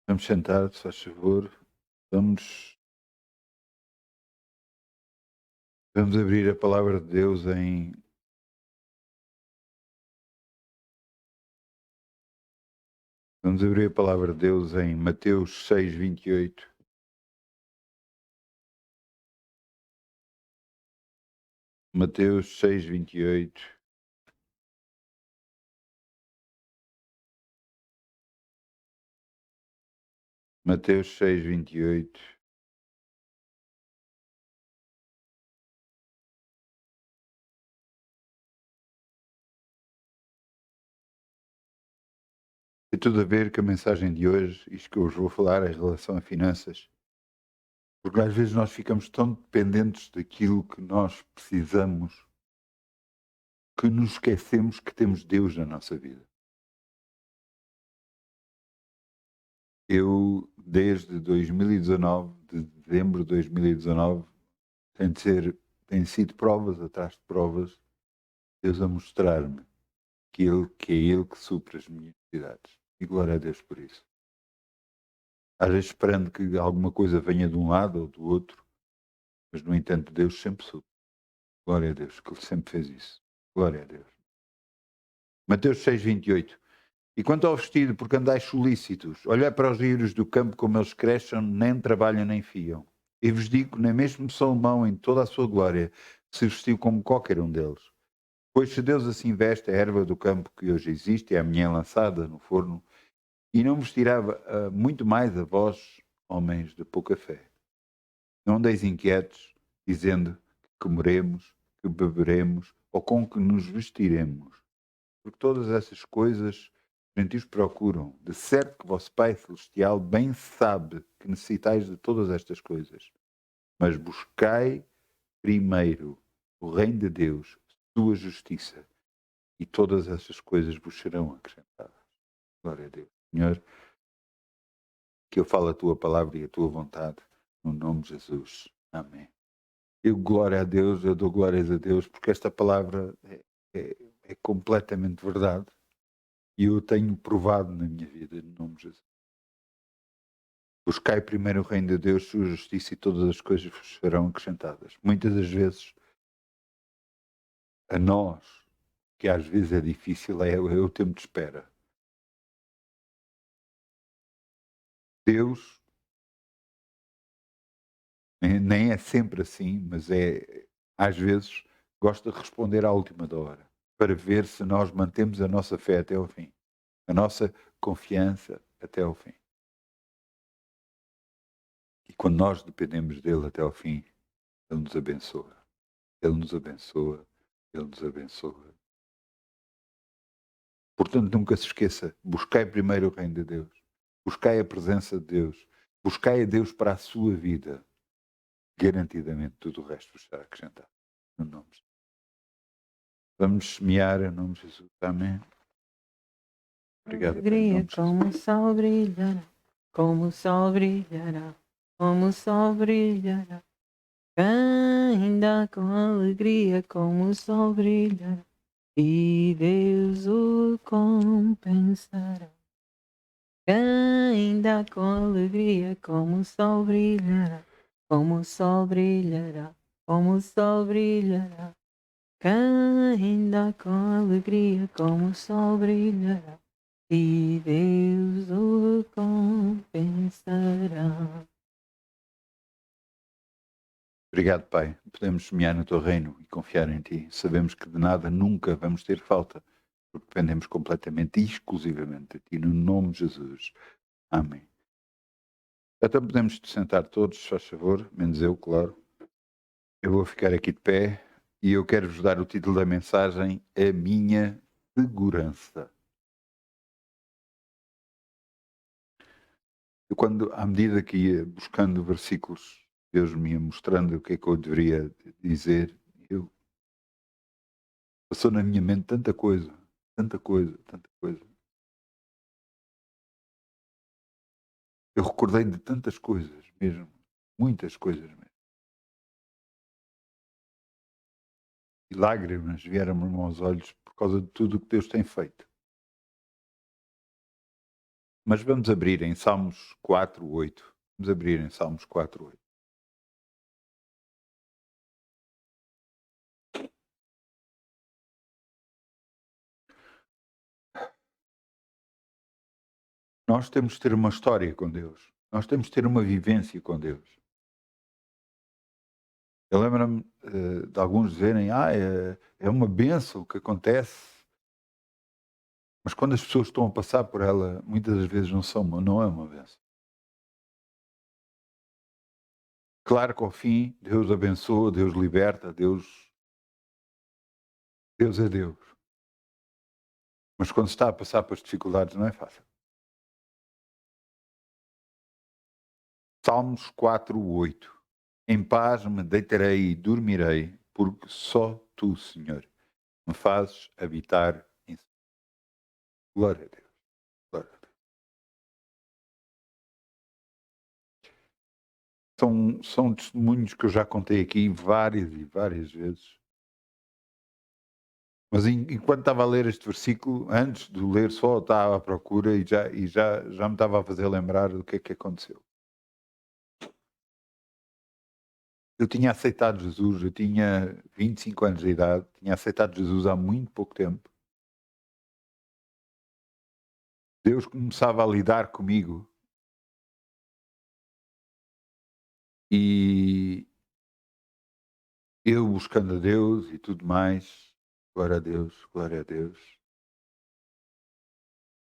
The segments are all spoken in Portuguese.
Vamos sentar, se faz favor. Vamos, vamos abrir a palavra de Deus em. Vamos abrir a palavra de Deus em Mateus 6:28. Mateus 6:28. Mateus 6:28. Tem tudo a ver com a mensagem de hoje, isto que eu vos vou falar em relação a finanças, porque às vezes nós ficamos tão dependentes daquilo que nós precisamos que nos esquecemos que temos Deus na nossa vida. Eu, desde 2019, de dezembro de 2019, tem de ser, tem sido provas atrás de provas, Deus a mostrar-me que é Ele que supre as minhas necessidades. E glória a Deus por isso. Às vezes esperando que alguma coisa venha de um lado ou do outro, mas no entanto Deus sempre supre. Glória a Deus, que Ele sempre fez isso. Glória a Deus. Mateus 6:28. E quanto ao vestido, porque andais solícitos, olhai para os lírios do campo como eles crescem, nem trabalham nem fiam. E vos digo, nem mesmo Salomão, em toda a sua glória, se vestiu como qualquer um deles. Pois se Deus assim veste a erva do campo que hoje existe e amanhã é lançada no forno, e não vos tirava muito mais a vós, homens de pouca fé. Não andeis inquietos, dizendo que comeremos, que beberemos, ou com que nos vestiremos. Porque todas essas coisas os gentios procuram. De certo que vosso Pai Celestial bem sabe que necessitais de todas estas coisas. Mas buscai primeiro o reino de Deus, sua justiça, e todas essas coisas vos serão acrescentadas. Glória a Deus. Senhor, que eu fale a tua palavra e a tua vontade, no nome de Jesus. Amém. Eu glória a Deus, eu dou glórias a Deus, porque esta palavra é completamente verdade e eu tenho provado na minha vida, no nome de Jesus. Buscai primeiro o reino de Deus, sua justiça e todas as coisas vos serão acrescentadas. Muitas das vezes, a nós, que às vezes é difícil, é o tempo de espera. Deus nem é sempre assim, mas às vezes gosta de responder à última da hora, para ver se nós mantemos a nossa fé até ao fim, a nossa confiança até ao fim. E quando nós dependemos dele até ao fim, ele nos abençoa. Ele nos abençoa. Ele nos abençoa. Portanto, nunca se esqueça, buscai primeiro o reino de Deus. Buscai a presença de Deus. Buscai a Deus para a sua vida. Garantidamente tudo o resto vos será acrescentado. No nome de Jesus. Vamos semear em nome de Jesus. Amém. Obrigado, Pai, em Alegria nome de Jesus. como o sol brilhará, como o sol brilhará, como o sol brilhará. Quem dá com alegria como o sol brilhará, e Deus o compensará. Quem dá com alegria como o sol brilhará, como o sol brilhará, como o sol brilhará. Quem dá com alegria como o sol brilhará, e Deus o compensará. Obrigado, Pai. Podemos semear no teu reino e confiar em ti. Sabemos que de nada nunca vamos ter falta, porque dependemos completamente e exclusivamente de ti, no nome de Jesus. Amém. Então podemos te sentar todos, se faz favor, menos eu, claro. Eu vou ficar aqui de pé e eu quero vos dar o título da mensagem: A Minha Segurança. Eu quando, à medida que ia buscando versículos, Deus me ia mostrando o que é que eu deveria dizer, passou na minha mente tanta coisa, tanta coisa, tanta coisa. Eu recordei de tantas coisas mesmo, muitas coisas mesmo. E lágrimas vieram-me aos olhos por causa de tudo o que Deus tem feito. Mas vamos abrir em Salmos 4:8. Vamos abrir em Salmos 4:8. Nós temos de ter uma história com Deus. Nós temos de ter uma vivência com Deus. Eu lembro-me de alguns dizerem, é uma bênção o que acontece. Mas quando as pessoas estão a passar por ela, muitas das vezes não é uma bênção. Claro que ao fim, Deus abençoa, Deus liberta, Deus é Deus. Mas quando se está a passar por as dificuldades, não é fácil. Salmos 4:8. Em paz me deitarei e dormirei, porque só tu, Senhor, me fazes habitar em glória a Deus. Glória a Deus. São testemunhos que eu já contei aqui várias e várias vezes. Mas enquanto estava a ler este versículo, antes de o ler só, estava à procura e já me estava a fazer lembrar do que é que aconteceu. Eu tinha aceitado Jesus, eu tinha 25 anos de idade, tinha aceitado Jesus há muito pouco tempo. Deus começava a lidar comigo e eu buscando a Deus e tudo mais, glória a Deus, glória a Deus.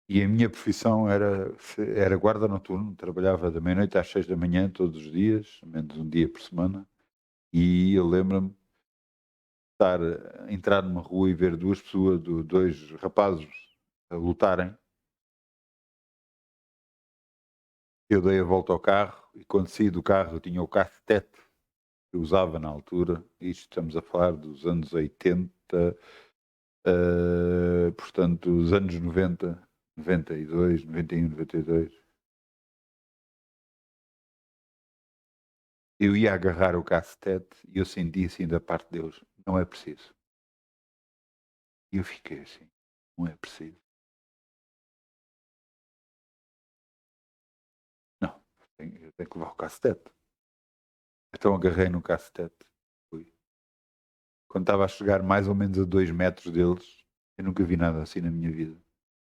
E a minha profissão era guarda noturno, trabalhava da meia-noite às 6 da manhã todos os dias, menos um dia por semana. E eu lembro-me de estar a entrar numa rua e ver dois rapazes a lutarem. Eu dei a volta ao carro e quando saí do carro eu tinha o cassete que eu usava na altura. Isto estamos a falar dos anos 80, portanto, dos anos 90, 92, 91, 92. Eu ia agarrar o cassete e eu senti assim da parte de Deus, não é preciso. E eu fiquei assim, não é preciso. Não, eu tenho que levar o cassete. Então agarrei no cassete. Fui. Quando estava a chegar mais ou menos a 2 metros deles, eu nunca vi nada assim na minha vida.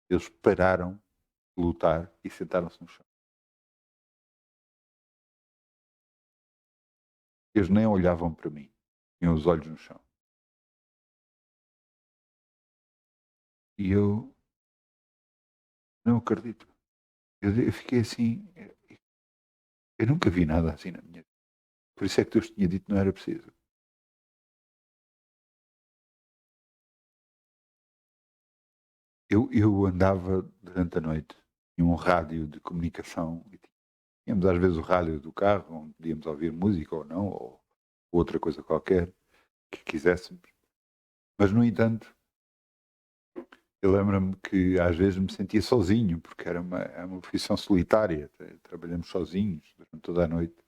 Eles pararam de lutar e sentaram-se no chão. Eles nem olhavam para mim. Tinham os olhos no chão. E eu não acredito. Eu fiquei assim. Eu nunca vi nada assim na minha vida. Por isso é que Deus tinha dito que não era preciso. Eu andava durante a noite. Tinha um rádio de comunicação. E tínhamos às vezes o rádio do carro, onde podíamos ouvir música ou não, ou outra coisa qualquer que quiséssemos. Mas, no entanto, eu lembro-me que às vezes me sentia sozinho, porque era uma profissão solitária. Trabalhamos sozinhos durante toda a noite.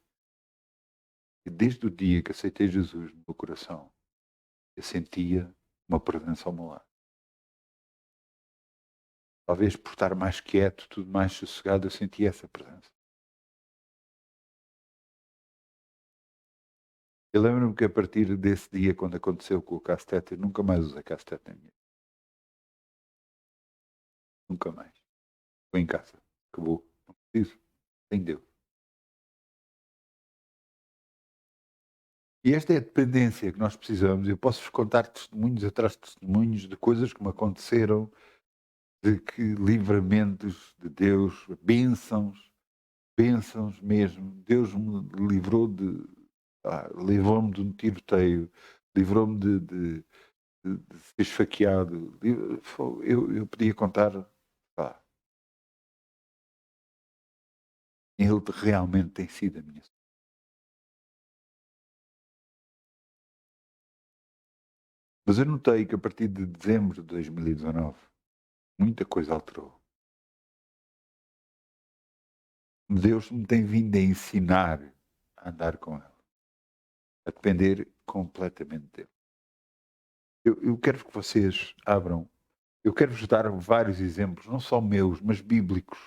E desde o dia que aceitei Jesus no meu coração, eu sentia uma presença ao meu lado. Talvez por estar mais quieto, tudo mais sossegado, eu sentia essa presença. Eu lembro-me que a partir desse dia, quando aconteceu com o cassete, eu nunca mais usei cassete na minha vida. Nunca mais. Foi em casa. Acabou. Não preciso. Tem Deus. E esta é a dependência que nós precisamos. Eu posso-vos contar testemunhos atrás de testemunhos de coisas que me aconteceram, de que livramentos de Deus, bênçãos mesmo. Deus me livrou livrou-me de um tiroteio, livrou-me de ser esfaqueado. Eu podia contar, pá, ele realmente tem sido a minha. Mas eu notei que a partir de dezembro de 2019, muita coisa alterou. Deus me tem vindo a ensinar a andar com Ele, a depender completamente dEle. Eu quero que vocês abram, eu quero-vos dar vários exemplos, não só meus, mas bíblicos,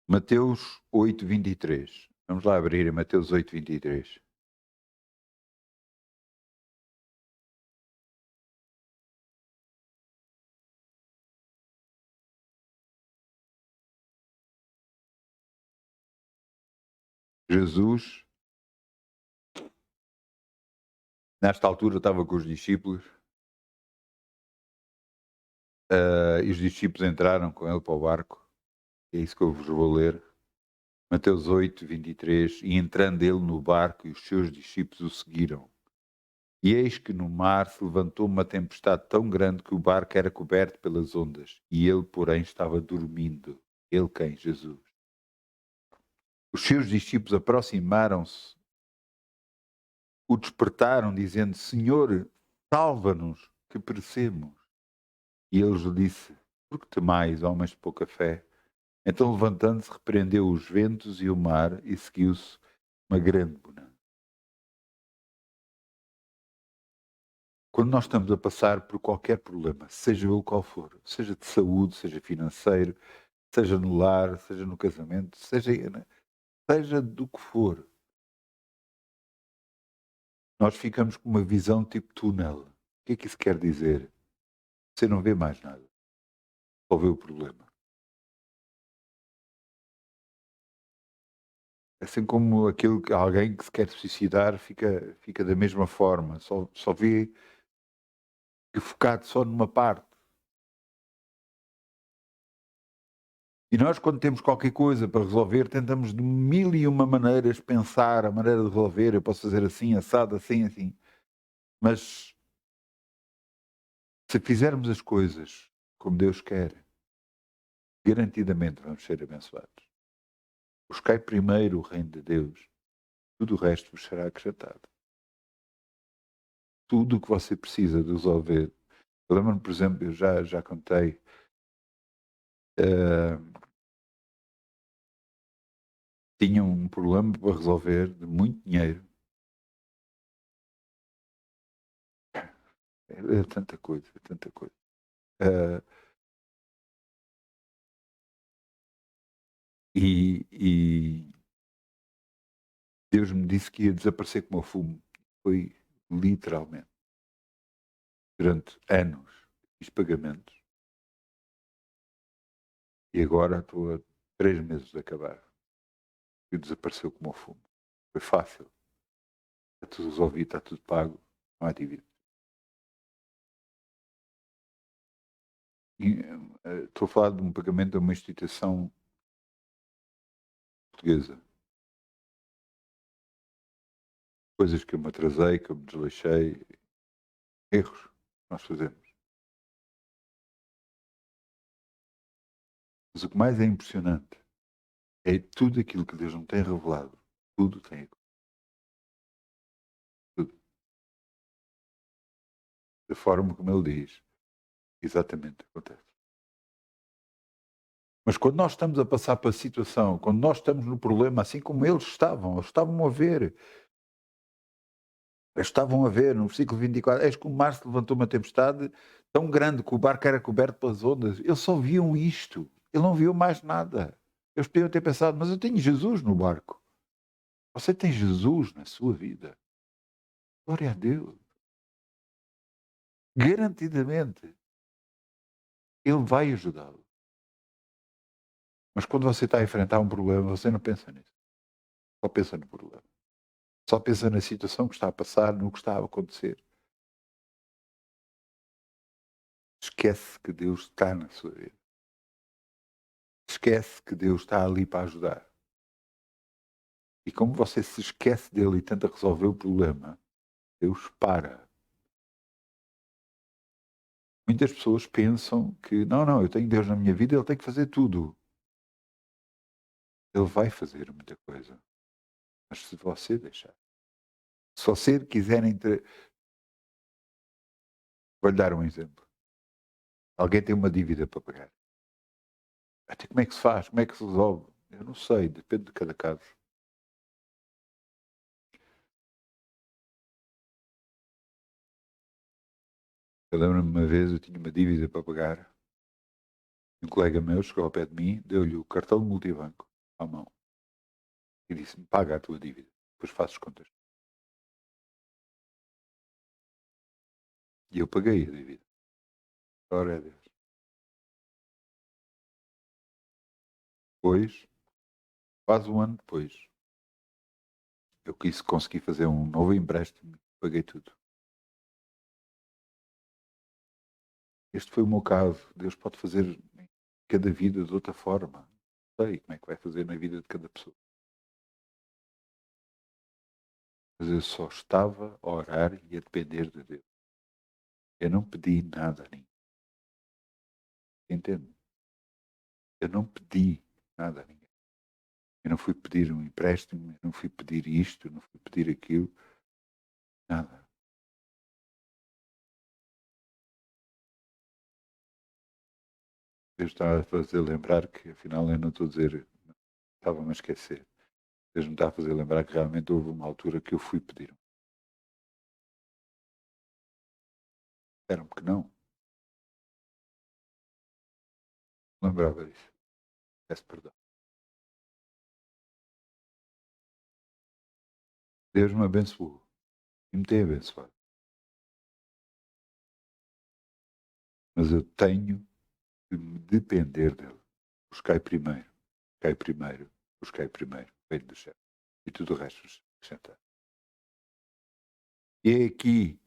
Mateus 8:23. Vamos lá abrir em Mateus 8:23. Jesus, nesta altura, estava com os discípulos, e os discípulos entraram com ele para o barco. É isso que eu vos vou ler. Mateus 8:23. E entrando ele no barco, e os seus discípulos o seguiram. E eis que no mar se levantou uma tempestade tão grande que o barco era coberto pelas ondas. E ele, porém, estava dormindo. Ele quem? Jesus. Os seus discípulos aproximaram-se, o despertaram, dizendo: Senhor, salva-nos, que perecemos. E ele lhes disse: Por que temais, homens de pouca fé? Então, levantando-se, repreendeu os ventos e o mar, e seguiu-se uma grande bonança. Quando nós estamos a passar por qualquer problema, seja ele qual for, seja de saúde, seja financeiro, seja no lar, seja no casamento, seja do que for, nós ficamos com uma visão tipo túnel. O que é que isso quer dizer? Você não vê mais nada. Só vê o problema. Assim como alguém que se quer suicidar fica da mesma forma, só vê focado só numa parte. E nós, quando temos qualquer coisa para resolver, tentamos de mil e uma maneiras pensar a maneira de resolver. Eu posso fazer assim, assado, assim, assim. Mas se fizermos as coisas como Deus quer, garantidamente vamos ser abençoados. Buscai primeiro o reino de Deus, tudo o resto vos será acrescentado. Tudo o que você precisa de resolver. Eu lembro-me, por exemplo, eu já contei, tinha um problema para resolver de muito dinheiro. É tanta coisa, é tanta coisa. E Deus me disse que ia desaparecer como o fumo. Foi literalmente. Durante anos fiz pagamentos e agora estou a 3 meses de acabar. E desapareceu como o fumo. Foi fácil. Está tudo resolvido, está tudo pago, não há dívida. E, estou a falar de um pagamento a uma instituição portuguesa. Coisas que eu me atrasei, que eu me desleixei, erros que nós fazemos. Mas o que mais é impressionante é tudo aquilo que Deus não tem revelado. Tudo tem tudo. Da forma como Ele diz, exatamente acontece. Mas quando nós estamos a passar pela situação, quando nós estamos no problema, assim como eles estavam a ver no versículo 24, eis que o mar se levantou uma tempestade tão grande que o barco era coberto pelas ondas. Eles só viam isto, ele não viu mais nada. Eles podiam ter pensado, mas eu tenho Jesus no barco. Você tem Jesus na sua vida. Glória a Deus. Garantidamente, Ele vai ajudá-lo. Mas quando você está a enfrentar um problema, você não pensa nisso. Só pensa no problema. Só pensa na situação que está a passar, no que está a acontecer. Esquece que Deus está na sua vida. Esquece que Deus está ali para ajudar. E como você se esquece dele e tenta resolver o problema, Deus para. Muitas pessoas pensam que, não, eu tenho Deus na minha vida, Ele tem que fazer tudo. Ele vai fazer muita coisa. Mas se você deixar. Se você quiser Vou-lhe dar um exemplo. Alguém tem uma dívida para pagar. Até como é que se faz? Como é que se resolve? Eu não sei, depende de cada caso. Eu lembro-me uma vez, eu tinha uma dívida para pagar. Um colega meu chegou ao pé de mim, deu-lhe o cartão de multibanco. à mão e disse-me: paga a tua dívida, depois fazes contas. E eu paguei a dívida. Glória a Deus. Depois, quase um ano depois, eu consegui fazer um novo empréstimo e paguei tudo. Este foi o meu caso. Deus pode fazer em cada vida de outra forma. Não sei como é que vai fazer na vida de cada pessoa. Mas eu só estava a orar e a depender de Deus. Eu não pedi nada a ninguém. Entende? Eu não pedi nada a ninguém. Eu não fui pedir um empréstimo, eu não fui pedir isto, eu não fui pedir aquilo. Nada. Deus está a fazer lembrar que, afinal, eu não estou a dizer, estava-me a esquecer. Deus me está a fazer lembrar que realmente houve uma altura que eu fui pedir. Disseram-me que não. Lembrava disso. Peço perdão. Deus me abençoou e me tem abençoado. Mas eu tenho de me depender dele. Buscai primeiro, buscai primeiro, buscai primeiro, reino do céu. E tudo o resto vos acrescentar. E é aqui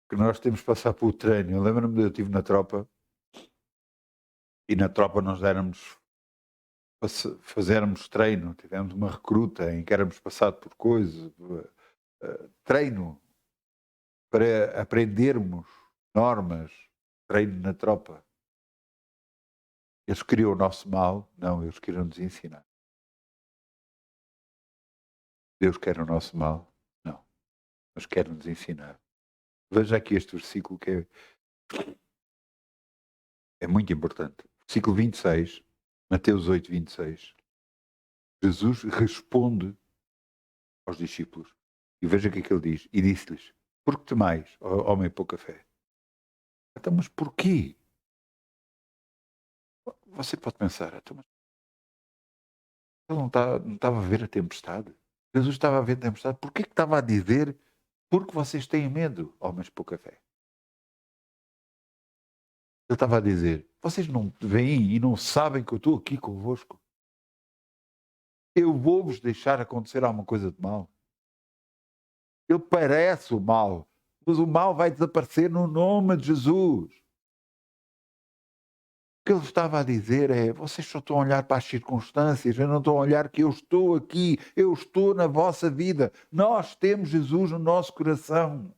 que nós temos de passar pelo treino. Eu lembro-me de eu estive na tropa e na tropa nós éramos fazermos treino, tivemos uma recruta em que éramos passados por coisas, treino para aprendermos normas, treino na tropa. Eles queriam o nosso mal? Não, eles queriam nos ensinar. Deus quer o nosso mal? Não, mas quer nos ensinar. Veja aqui este versículo que é muito importante. Versículo 26, Mateus 8, 26. Jesus responde aos discípulos. E veja o que é que ele diz. E disse-lhes: por que temais, ó homem pouca fé? Então, mas porquê? Você pode pensar, então, mas ele não estava a ver a tempestade? Jesus estava a ver a tempestade. Porquê que estava a dizer: porque vocês têm medo, homens pouca fé? Ele estava a dizer: vocês não veem e não sabem que eu estou aqui convosco? Eu vou-vos deixar acontecer alguma coisa de mal. Ele parece o mal, mas o mal vai desaparecer no nome de Jesus. O que ele estava a dizer é: vocês só estão a olhar para as circunstâncias, eu não estou a olhar que eu estou aqui, eu estou na vossa vida. Nós temos Jesus no nosso coração.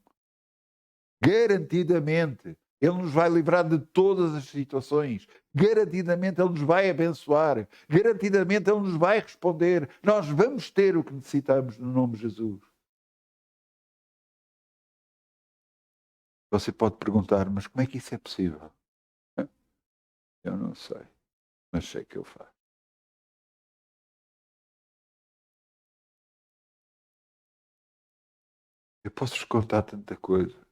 Garantidamente. Ele nos vai livrar de todas as situações. Garantidamente Ele nos vai abençoar. Garantidamente Ele nos vai responder. Nós vamos ter o que necessitamos no nome de Jesus. Você pode perguntar, mas como é que isso é possível? Eu não sei, mas sei que eu faço. Eu posso-vos contar tanta coisa.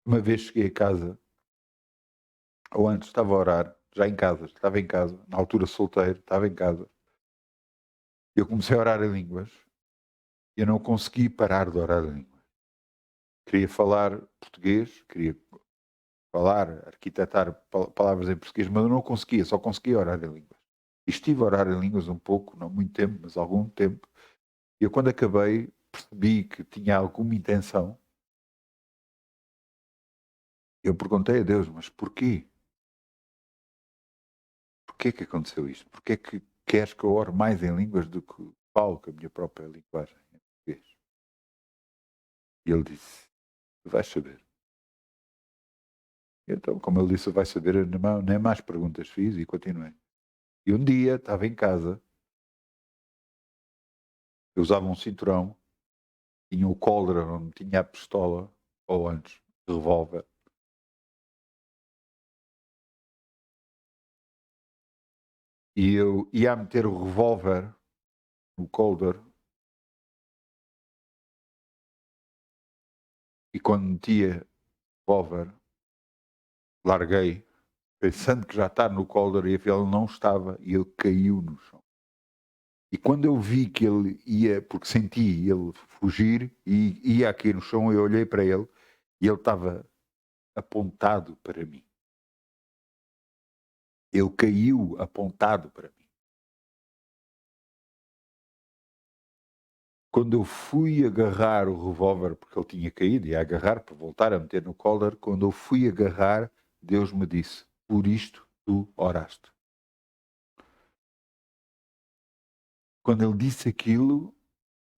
Uma vez cheguei a casa, ou antes estava a orar, já em casa, estava em casa, na altura solteiro, estava em casa. Eu comecei a orar em línguas e eu não consegui parar de orar em línguas. Queria falar português, queria falar, arquitetar palavras em português, mas eu não conseguia, só conseguia orar em línguas. E estive a orar em línguas um pouco, não muito tempo, mas algum tempo. E eu, quando acabei, percebi que tinha alguma intenção. Eu perguntei a Deus, mas porquê? Porquê que aconteceu isto? Porquê que queres que eu ore mais em línguas do que falo com a minha própria linguagem em português? E ele disse, tu vais saber. Então, como ele disse, vai saber, eu nem mais perguntas fiz e continuei. E um dia, estava em casa, eu usava um cinturão, tinha o coldre onde tinha a pistola, ou antes, revólver. E eu ia meter o revólver no coldre, e quando metia o revólver, larguei pensando que já está no cólera, e afinal ele não estava, e ele caiu no chão. E quando eu vi que ele ia, porque senti ele fugir e ia aqui no chão, eu olhei para ele e ele estava apontado para mim. Ele caiu apontado para mim. Quando eu fui agarrar o revólver, porque ele tinha caído, ia agarrar para voltar a meter no cólera, quando eu fui agarrar, Deus me disse: por isto tu oraste. Quando ele disse aquilo,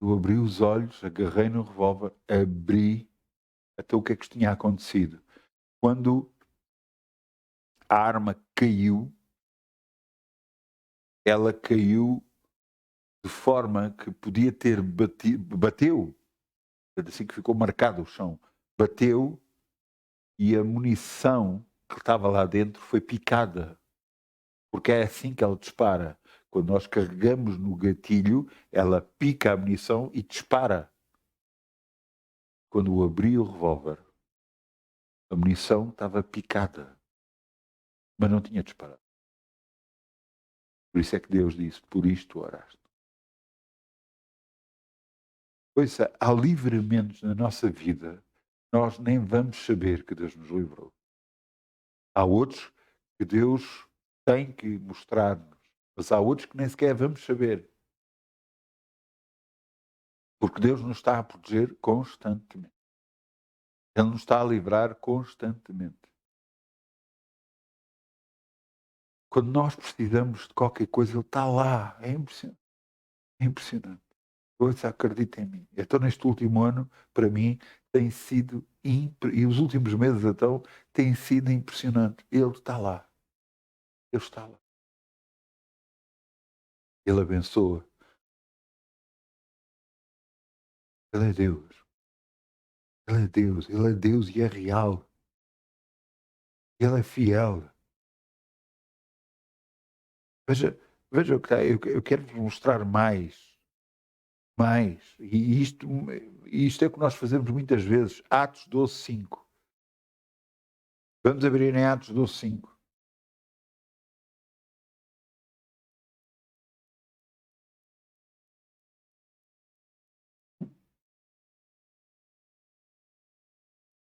eu abri os olhos, agarrei no revólver, abri até o que é que tinha acontecido. Quando a arma caiu, ela caiu de forma que podia ter bateu, assim que ficou marcado o chão, bateu e a munição que estava lá dentro foi picada, porque é assim que ela dispara. Quando nós carregamos no gatilho, ela pica a munição e dispara. Quando eu abri o revólver, a munição estava picada, mas não tinha disparado. Por isso é que Deus disse: por isto oraste. Pois há livramentos na nossa vida, nós nem vamos saber que Deus nos livrou. Há outros que Deus tem que mostrar-nos, mas há outros que nem sequer vamos saber. Porque Deus nos está a proteger constantemente. Ele nos está a livrar constantemente. Quando nós precisamos de qualquer coisa, Ele está lá. É impressionante. É impressionante. Pois acredita em mim. Então, neste último ano, para mim, tem sido e os últimos meses, então, têm sido impressionante. Ele está lá. Ele está lá. Ele abençoa. Ele é Deus. Ele é Deus. Ele é Deus e é real. Ele é fiel. Veja o que está. Eu quero vos mostrar mais. Mais. E isto é o que nós fazemos muitas vezes. Atos 12:5. Vamos abrir em Atos 12:5.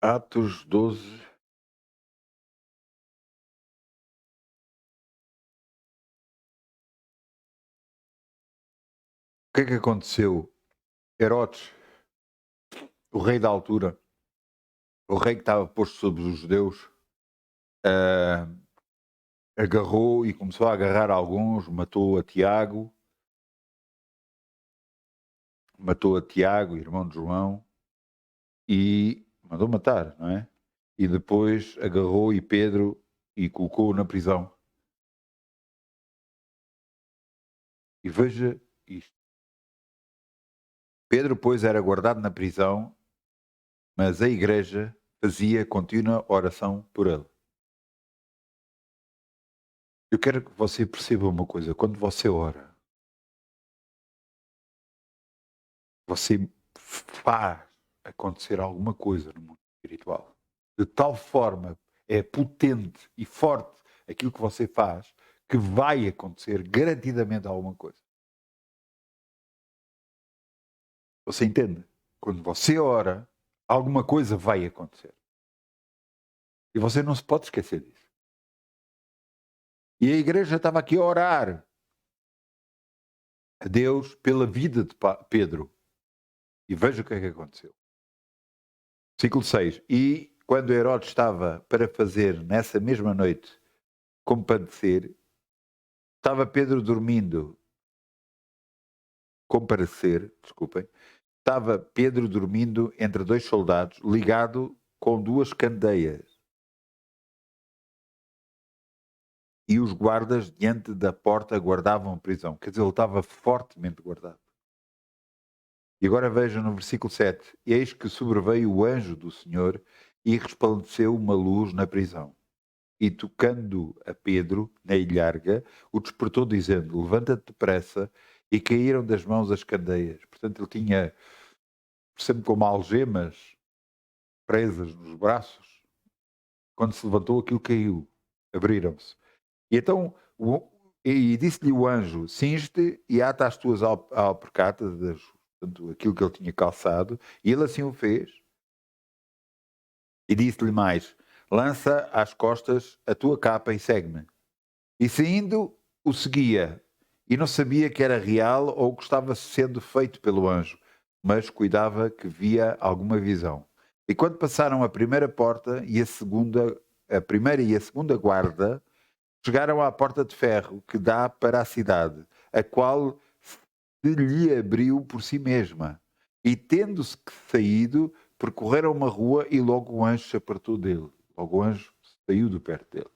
Atos 12. O que é que aconteceu? Herodes, o rei da altura, o rei que estava posto sobre os judeus, ah, agarrou e começou a agarrar alguns, matou a Tiago, irmão de João, e mandou matar, não é? E depois agarrou e Pedro e colocou-o na prisão. E veja isto. Pedro, pois, era guardado na prisão, mas a igreja fazia contínua oração por ele. Eu quero que você perceba uma coisa. Quando você ora, você faz acontecer alguma coisa no mundo espiritual. De tal forma é potente e forte aquilo que você faz que vai acontecer garantidamente alguma coisa. Você entende? Quando você ora, alguma coisa vai acontecer. E você não se pode esquecer disso. E a igreja estava aqui a orar a Deus pela vida de Pedro. E veja o que é que aconteceu. Versículo 6. E quando Herodes estava para fazer nessa mesma noite comparecer, estava Pedro dormindo. Estava Pedro dormindo entre dois soldados, ligado com duas candeias. E os guardas diante da porta guardavam a prisão. Quer dizer, ele estava fortemente guardado. E agora vejam no versículo 7. Eis que sobreveio o anjo do Senhor e resplandeceu uma luz na prisão. E tocando a Pedro na ilharga, o despertou dizendo: levanta-te depressa. E caíram das mãos as candeias. Portanto, ele tinha sempre como algemas presas nos braços. Quando se levantou, aquilo caiu. Abriram-se. E então, e disse-lhe o anjo: cinge-te e ata as tuas alpercatas, portanto, aquilo que ele tinha calçado, e ele assim o fez. E disse-lhe mais: lança às costas a tua capa e segue-me. E saindo, o seguia, e não sabia que era real ou que estava sendo feito pelo anjo, mas cuidava que via alguma visão. E quando passaram a primeira porta e a primeira e a segunda guarda, chegaram à porta de ferro que dá para a cidade, a qual se lhe abriu por si mesma. E tendo-se saído, percorreram uma rua e logo o anjo se apartou dele. Logo o anjo saiu de perto dele.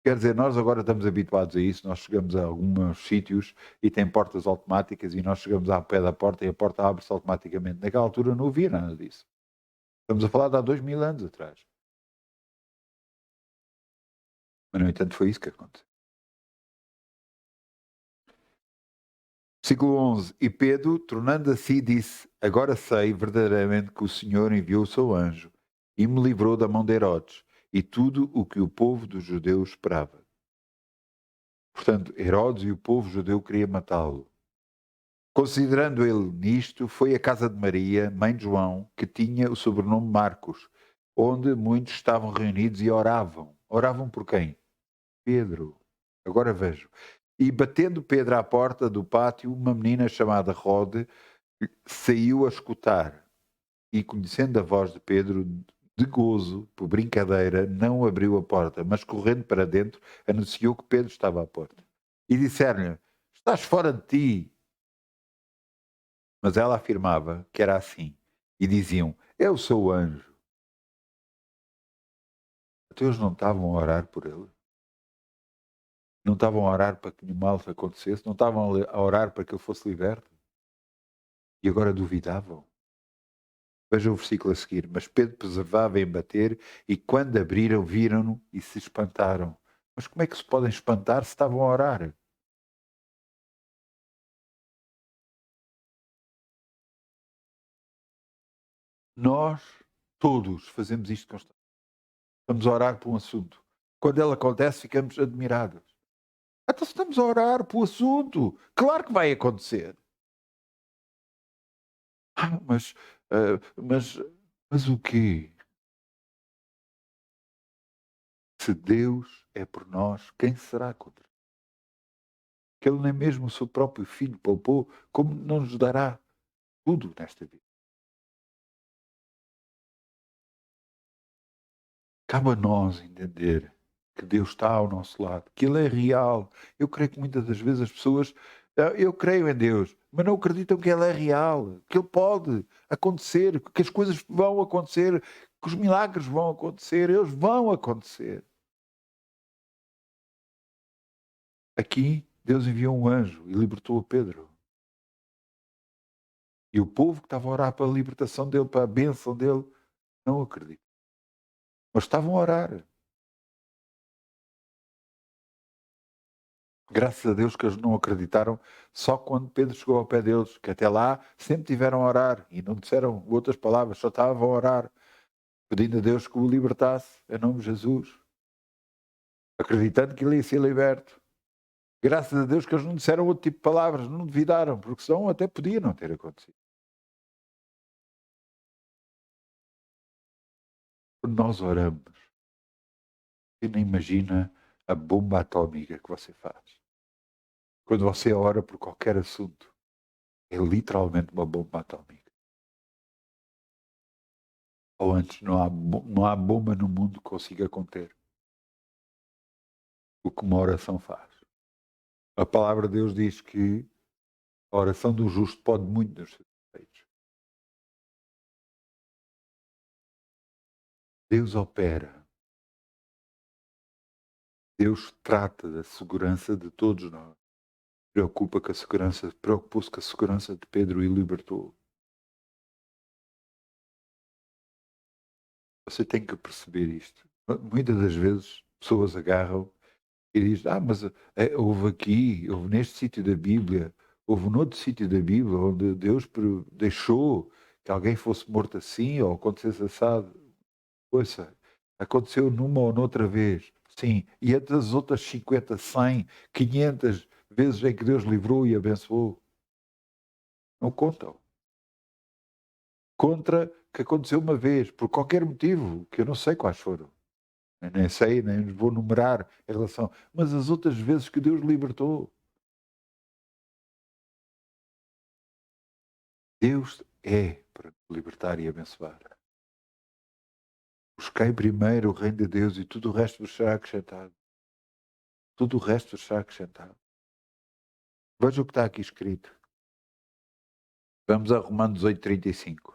Quer dizer, nós agora estamos habituados a isso, nós chegamos a alguns sítios e tem portas automáticas e nós chegamos ao pé da porta e a porta abre-se automaticamente. Naquela altura não havia nada disso. Estamos a falar de há 2000 anos atrás. Mas, no entanto, foi isso que aconteceu. Versículo 11. E Pedro, tornando a si, disse: agora sei verdadeiramente que o Senhor enviou o seu anjo e me livrou da mão de Herodes e tudo o que o povo dos judeus esperava. Portanto, Herodes e o povo judeu queria matá-lo. Considerando ele nisto, foi à casa de Maria, mãe de João, que tinha o sobrenome Marcos, onde muitos estavam reunidos e oravam. Oravam por quem? Pedro. Agora vejo. E batendo Pedro à porta do pátio, uma menina chamada Rode saiu a escutar. E conhecendo a voz de Pedro, de gozo, por brincadeira, não abriu a porta, mas correndo para dentro, anunciou que Pedro estava à porta. E disseram-lhe: estás fora de ti. Mas ela afirmava que era assim. E diziam: eu sou o anjo. Então eles não estavam a orar por ele? Não estavam a orar para que nenhum mal acontecesse? Não estavam a orar para que ele fosse liberto? E agora duvidavam? Veja o versículo a seguir. Mas Pedro preservava em bater, e quando abriram, viram-no e se espantaram. Mas como é que se podem espantar se estavam a orar? Nós, todos, fazemos isto constantemente. Estamos a orar por um assunto. Quando ele acontece, ficamos admirados. Então, se estamos a orar por o assunto, claro que vai acontecer. Ah, mas o quê? Se Deus é por nós, quem será contra? Que Ele nem mesmo o seu próprio Filho poupou, como não nos dará tudo nesta vida? Cabe a nós entender que Deus está ao nosso lado, que Ele é real. Eu creio que muitas das vezes as pessoas, eu creio em Deus, mas não acreditam que Ele é real, que Ele pode acontecer, que as coisas vão acontecer, que os milagres vão acontecer, eles vão acontecer. Aqui, Deus enviou um anjo e libertou a Pedro. E o povo que estava a orar para a libertação dele, para a bênção dele, não acredita. Mas estavam a orar. Graças a Deus que eles não acreditaram só quando Pedro chegou ao pé deles, que até lá sempre tiveram a orar e não disseram outras palavras, só estavam a orar, pedindo a Deus que o libertasse, em nome de Jesus, acreditando que ele ia ser liberto. Graças a Deus que eles não disseram outro tipo de palavras, não duvidaram, porque senão até podia não ter acontecido. Quando nós oramos, você nem imagina a bomba atómica que você faz. Quando você ora por qualquer assunto, é literalmente uma bomba atómica. Ou antes, não há bomba no mundo que consiga conter o que uma oração faz. A palavra de Deus diz que a oração do justo pode muito nos seus efeitos. Deus opera. Deus trata da segurança de todos nós. Preocupou-se com a segurança de Pedro e libertou. Você tem que perceber isto. Muitas das vezes pessoas agarram e dizem: mas houve neste sítio da Bíblia, houve noutro sítio da Bíblia onde Deus deixou que alguém fosse morto assim ou acontecesse assado. Ouça, aconteceu numa ou noutra vez. Sim. E entre as outras 50, 100, 500 vezes em que Deus livrou e abençoou, não contam. Contra que aconteceu uma vez, por qualquer motivo, que eu não sei quais foram. Eu nem sei, nem vou numerar em relação. Mas as outras vezes que Deus libertou. Deus é para libertar e abençoar. Busquei primeiro o reino de Deus e tudo o resto vos será acrescentado. Tudo o resto vos será acrescentado. Veja o que está aqui escrito. Vamos a Romanos 8:35.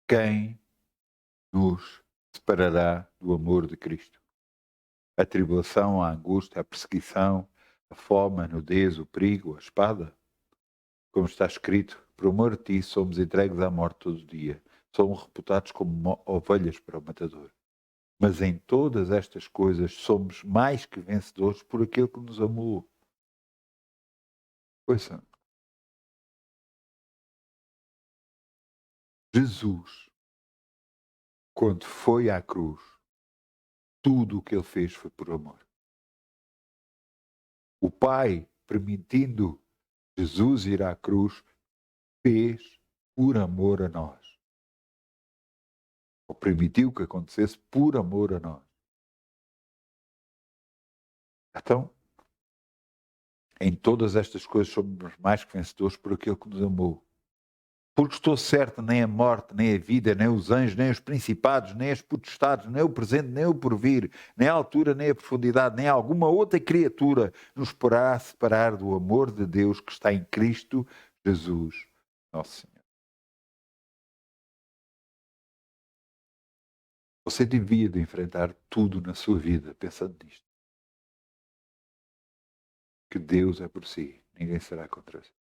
Quem nos separará do amor de Cristo? A tribulação, a angústia, a perseguição, a fome, a nudez, o perigo, a espada? Como está escrito, por amor de ti somos entregues à morte todo dia. Somos reputados como ovelhas para o matador. Mas em todas estas coisas somos mais que vencedores por aquele que nos amou. Ouça, Jesus, quando foi à cruz, tudo o que ele fez foi por amor. O Pai, permitindo Jesus ir à cruz, fez por amor a nós. Ou permitiu que acontecesse por amor a nós. Então, em todas estas coisas somos mais que vencedores por aquele que nos amou. Porque estou certo, nem a morte, nem a vida, nem os anjos, nem os principados, nem as potestades, nem o presente, nem o porvir, nem a altura, nem a profundidade, nem alguma outra criatura nos poderá separar do amor de Deus que está em Cristo Jesus, nosso Senhor. Você devia de enfrentar tudo na sua vida pensando nisto. Que Deus é por si, ninguém será contra si.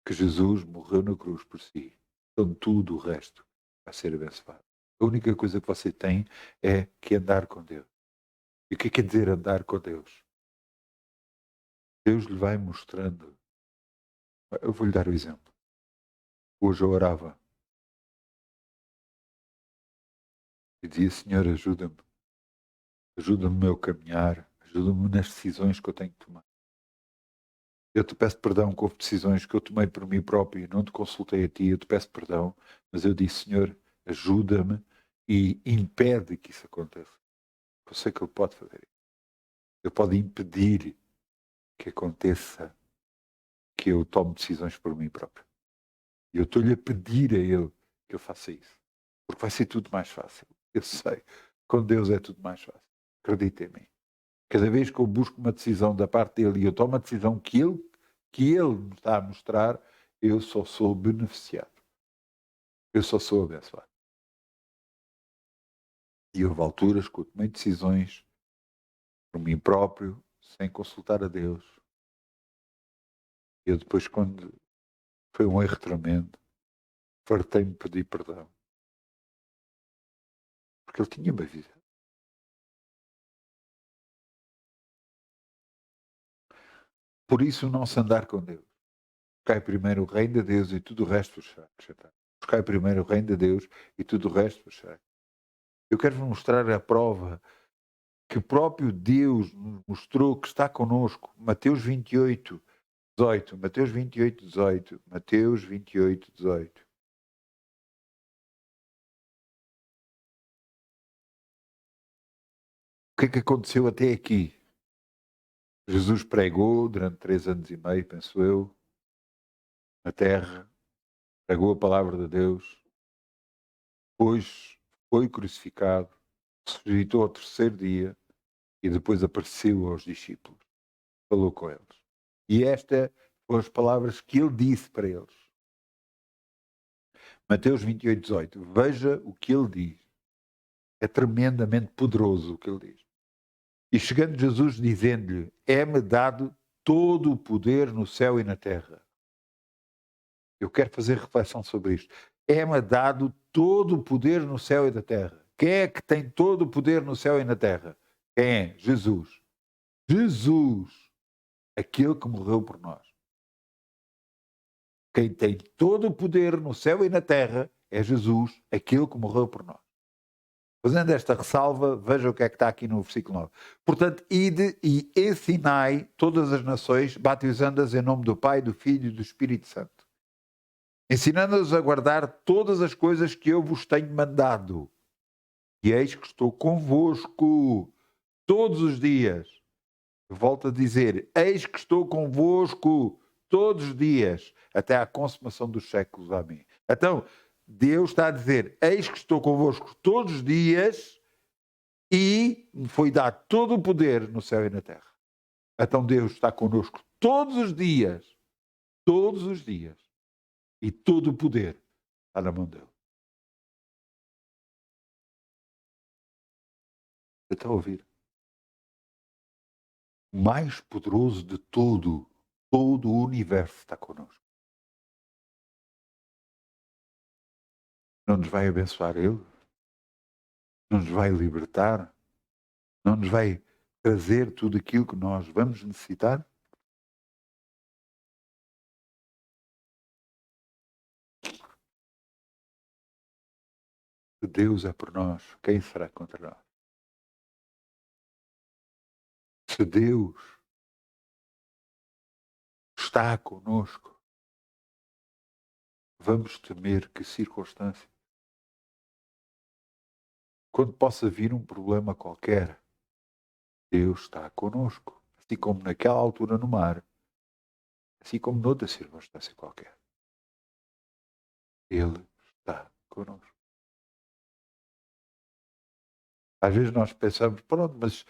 Que Jesus morreu na cruz por si. Então tudo o resto vai ser abençoado. A única coisa que você tem é que andar com Deus. E o que quer dizer andar com Deus? Deus lhe vai mostrando. Eu vou lhe dar o exemplo. Hoje eu orava e dizia: Senhor, ajuda-me. Ajuda-me no meu caminhar. Ajuda-me nas decisões que eu tenho que tomar. Eu te peço perdão que houve decisões que eu tomei por mim próprio e não te consultei a ti. Eu te peço perdão. Mas eu disse: Senhor, ajuda-me e impede que isso aconteça. Eu sei que Ele pode fazer isso. Ele pode impedir que aconteça que eu tome decisões por mim próprio. E eu estou-lhe a pedir a Ele que eu faça isso. Porque vai ser tudo mais fácil. Eu sei. Com Deus é tudo mais fácil. Acredita em mim. Cada vez que eu busco uma decisão da parte dele e eu tomo a decisão que ele me está a mostrar, eu só sou beneficiado. Eu só sou abençoado. E houve alturas que eu tomei decisões por mim próprio, sem consultar a Deus. Eu depois, quando foi um erro tremendo, fartei-me de pedir perdão. Porque Ele tinha-me avisado. Por isso, o nosso andar com Deus. Buscai primeiro o reino de Deus e tudo o resto vos será acrescentado. Buscai primeiro o reino de Deus e tudo o resto vos será. Eu quero vos mostrar a prova que o próprio Deus nos mostrou que está connosco. Mateus 28, 18. Mateus 28, 18. Mateus 28, 18. O que é que aconteceu até aqui? Jesus pregou durante 3 anos e meio, penso eu, na terra, pregou a palavra de Deus, depois foi crucificado, ressuscitou ao terceiro dia e depois apareceu aos discípulos, falou com eles. E estas foram as palavras que ele disse para eles. Mateus 28, 18. Veja o que ele diz. É tremendamente poderoso o que ele diz. E chegando Jesus dizendo-lhe: é-me dado todo o poder no céu e na terra. Eu quero fazer reflexão sobre isto. É-me dado todo o poder no céu e na terra? Quem é que tem todo o poder no céu e na terra? Quem é? Jesus. Jesus, aquele que morreu por nós. Quem tem todo o poder no céu e na terra é Jesus, aquele que morreu por nós. Fazendo esta ressalva, veja o que é que está aqui no versículo 9. Portanto, ide e ensinai todas as nações, batizando-as em nome do Pai, do Filho e do Espírito Santo, ensinando-as a guardar todas as coisas que eu vos tenho mandado. E eis que estou convosco todos os dias. Eu volto a dizer, eis que estou convosco todos os dias, até à consumação dos séculos. Amém. Então, Deus está a dizer, eis que estou convosco todos os dias e me foi dado todo o poder no céu e na terra. Então Deus está connosco todos os dias, e todo o poder está na mão dele. Você está a ouvir? O mais poderoso de todo o universo está connosco. Não nos vai abençoar Ele? Não nos vai libertar? Não nos vai trazer tudo aquilo que nós vamos necessitar? Se Deus é por nós, quem será contra nós? Se Deus está conosco, vamos temer que circunstância? Quando possa vir um problema qualquer, Deus está conosco, assim como naquela altura no mar, assim como noutra circunstância qualquer. Ele está conosco. Às vezes nós pensamos, pronto, mas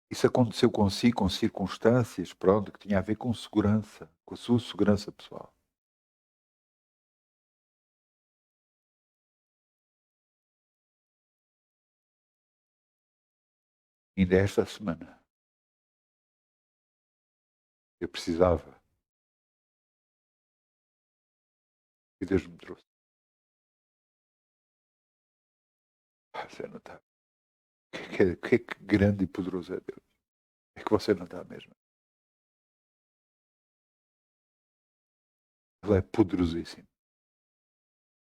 isso aconteceu consigo, com circunstâncias, pronto, que tinha a ver com segurança, com a sua segurança pessoal. Ainda esta semana, eu precisava, e Deus me trouxe. Você não está. Que grande e poderoso é Deus. É que você não está mesmo. Ele é poderosíssimo.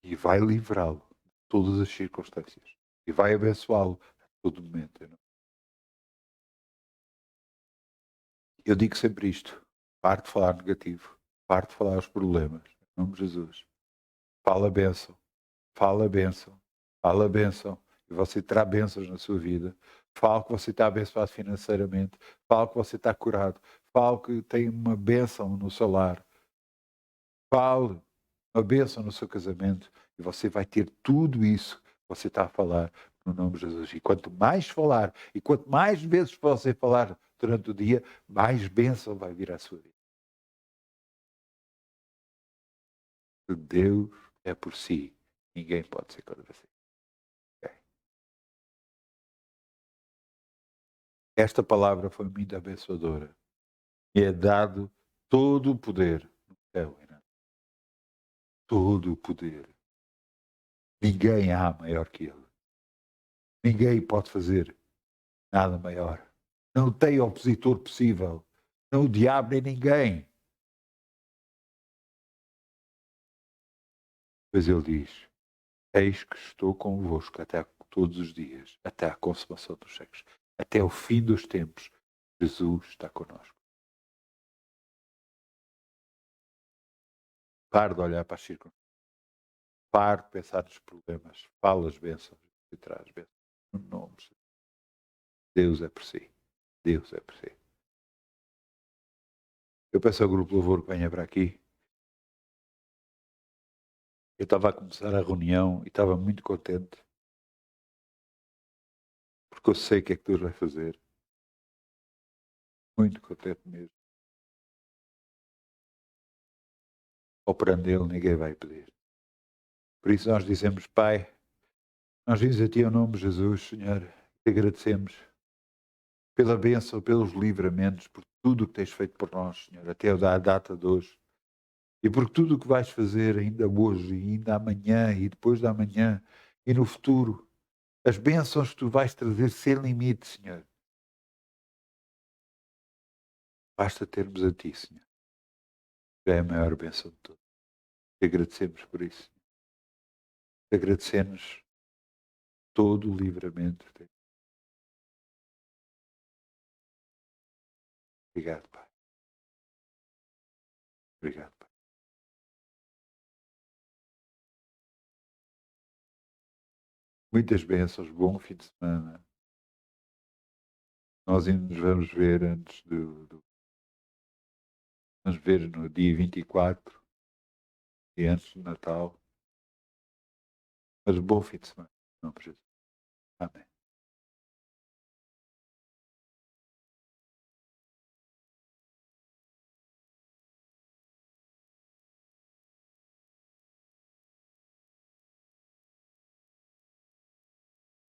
E vai livrá-lo de todas as circunstâncias. E vai abençoá-lo a todo momento. Eu digo sempre isto. Pare de falar negativo. Pare de falar os problemas. Em nome de Jesus. Fala a bênção. Fala a bênção. Fala a bênção. E você terá bênçãos na sua vida. Fala que você está abençoado financeiramente. Fala que você está curado. Fala que tem uma bênção no seu lar. Fale uma bênção no seu casamento. E você vai ter tudo isso que você está a falar no nome de Jesus. E quanto mais falar, e quanto mais vezes você falar durante o dia, mais bênção vai vir à sua vida. Deus é por si. Ninguém pode ser contra você. Okay? Esta palavra foi muito abençoadora. E é dado todo o poder no céu e na terra. Todo o poder. Ninguém há maior que Ele. Ninguém pode fazer nada maior. Não tem opositor possível. Não o diabo nem ninguém. Pois ele diz, eis que estou convosco até todos os dias, até à consumação dos séculos, até o fim dos tempos. Jesus está connosco. Pare de olhar para as circunstâncias. Pare de pensar nos problemas. Fala as bênçãos e traz bênçãos. No nome de Jesus. Deus é por si. Deus é por si. Eu peço ao grupo Louvor que venha para aqui. Eu estava a começar a reunião e estava muito contente. Porque eu sei o que é que Deus vai fazer. Muito contente mesmo. Operando Ele, ninguém vai pedir. Por isso nós dizemos, Pai, nós dizemos a Ti em nome de Jesus, Senhor, te agradecemos pela bênção, pelos livramentos, por tudo o que tens feito por nós, Senhor, até a data de hoje. E porque tudo o que vais fazer ainda hoje, e ainda amanhã, e depois da amanhã, e no futuro, as bênçãos que tu vais trazer sem limite, Senhor. Basta termos a Ti, Senhor. Já é a maior bênção de todas. Te agradecemos por isso. Te agradecemos todo o livramento. Obrigado, Pai. Obrigado, Pai. Muitas bênçãos, bom fim de semana. Nós ainda nos vamos ver antes vamos ver no dia 24 e antes do Natal. Mas bom fim de semana. Não precisa. Amém.